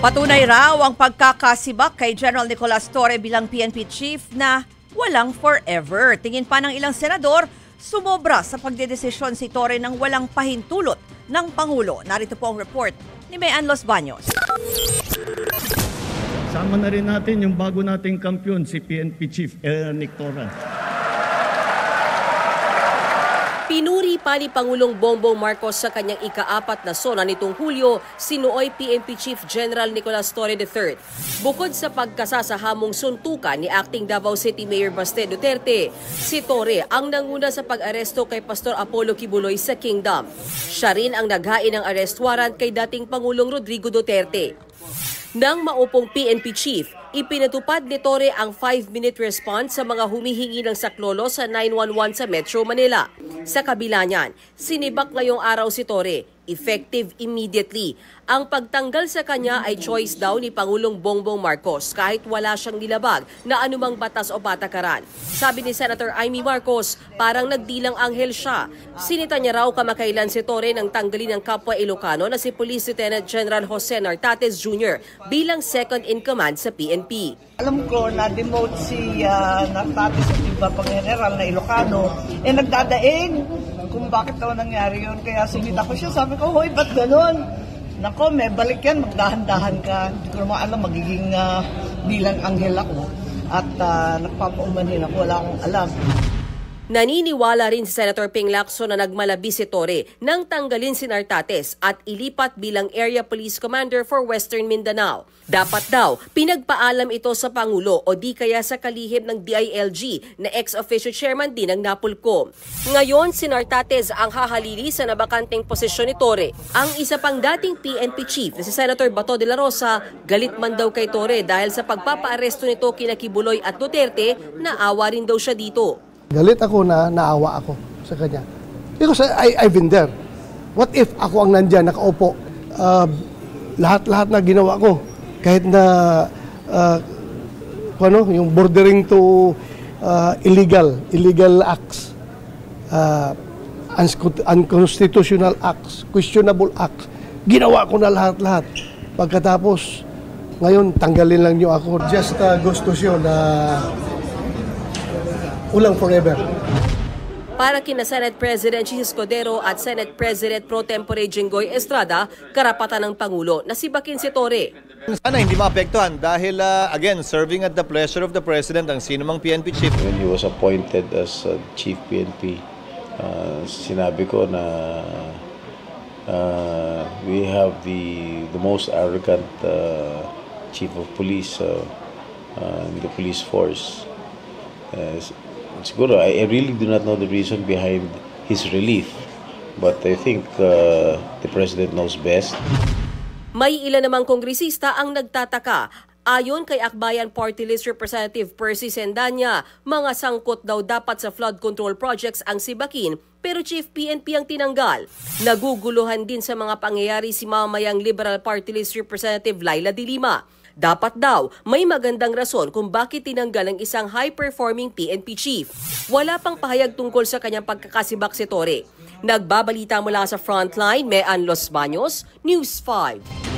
Patunay raw ang pagkakasibak kay General Nicolas Torre bilang PNP chief na walang forever. Tingin pa ng ilang senador, sumobra sa pagdedesisyon si Torre ng walang pahintulot ng Pangulo. Narito po ang report ni Mayan Los Baños. Sama na rin natin yung bago nating kampiyon, si PNP Chief Nick Torre. Pinuri pa ni Pangulong Bongbong Marcos sa kanyang ika-4 na sona nitong Hulyo, sinuoy PNP Chief General Nicolas Torre III. Bukod sa pagkasasahamong suntukan ni Acting Davao City Mayor Baste Duterte, si Torre ang nanguna sa pag-aresto kay Pastor Apollo Kibuloy sa Kingdom. Siya rin ang naghain ng arrest warrant kay dating Pangulong Rodrigo Duterte. Nang maupong PNP Chief, ipinatupad ni Torre ang 5-minute response sa mga humihingi ng saklolo sa 911 sa Metro Manila. Sa kabila niyan, sinibak ngayong araw si Torre, effective immediately. Ang pagtanggal sa kanya ay choice daw ni Pangulong Bongbong Marcos kahit wala siyang nilabag na anumang batas o patakaran. Sabi ni Senator Amy Marcos, parang nagdilang anghel siya. Sinita niya raw kamakailan si Torre nang tanggalin ng kapwa Ilocano na si Police Lieutenant General Jose Nartates Jr. bilang second in command sa PNP. Alam ko na-demote si Nartates at iba pang general na Ilocano, nagdadaig kung bakit daw nangyari yun. Kaya sinita ko siya, sabi ko, hoy, ba't ganun? Nako, may balik yan, magdahan-dahan ka. Hindi ko naman alam, magiging bilang anghel ako. At nagpapaumanhin ako, wala akong alam. Naniniwala rin si Senator Ping Lacson na nagmalabi si Torre nang tanggalin si Nartates at ilipat bilang Area Police Commander for Western Mindanao. Dapat daw, pinagpaalam ito sa Pangulo o di kaya sa kalihim ng DILG na ex-officio chairman din ng NAPOLCOM. Ngayon, si Nartates ang hahalili sa nabakanteng posisyon ni Torre. Ang isa pang dating PNP chief na si Senator Bato de la Rosa, galit man daw kay Torre dahil sa pagpapaaresto nito kina Kibuloy at Duterte, naawa rin daw siya dito. Galit ako na naawa ako sa kanya. Because I've been there. What if ako ang nandyan, nakaupo, lahat-lahat na ginawa ko, kahit na yung bordering to illegal acts, unconstitutional acts, questionable acts, ginawa ko na lahat-lahat. Pagkatapos, ngayon, tanggalin lang niyo ako. Just goes to show na ulang forever. Para kina Senate President Chis Escudero at Senate President Pro Tempore Jinggoy Estrada, karapatan ng Pangulo na sibakin si Torre. Sana hindi maapektuhan dahil again, serving at the pleasure of the President ang sinumang PNP chief. When he was appointed as Chief PNP, sinabi ko na we have the most arrogant Chief of Police in the police force. Siguro, I really do not know the reason behind his relief, but I think the President knows best. May ilan namang kongresista ang nagtataka. Ayon kay Akbayan Party List Representative Percy Sendanya, mga sangkot daw dapat sa flood control projects ang sibakin, pero Chief PNP ang tinanggal. Naguguluhan din sa mga pangyayari si mamayang Liberal Party List Representative Laila de Lima. Dapat daw, may magandang rason kung bakit tinanggal ang isang high-performing PNP chief. Wala pang pahayag tungkol sa kanyang pagkakasibak si Torre. Nagbabalita mula sa Frontline, Mayan Los Baños, News 5.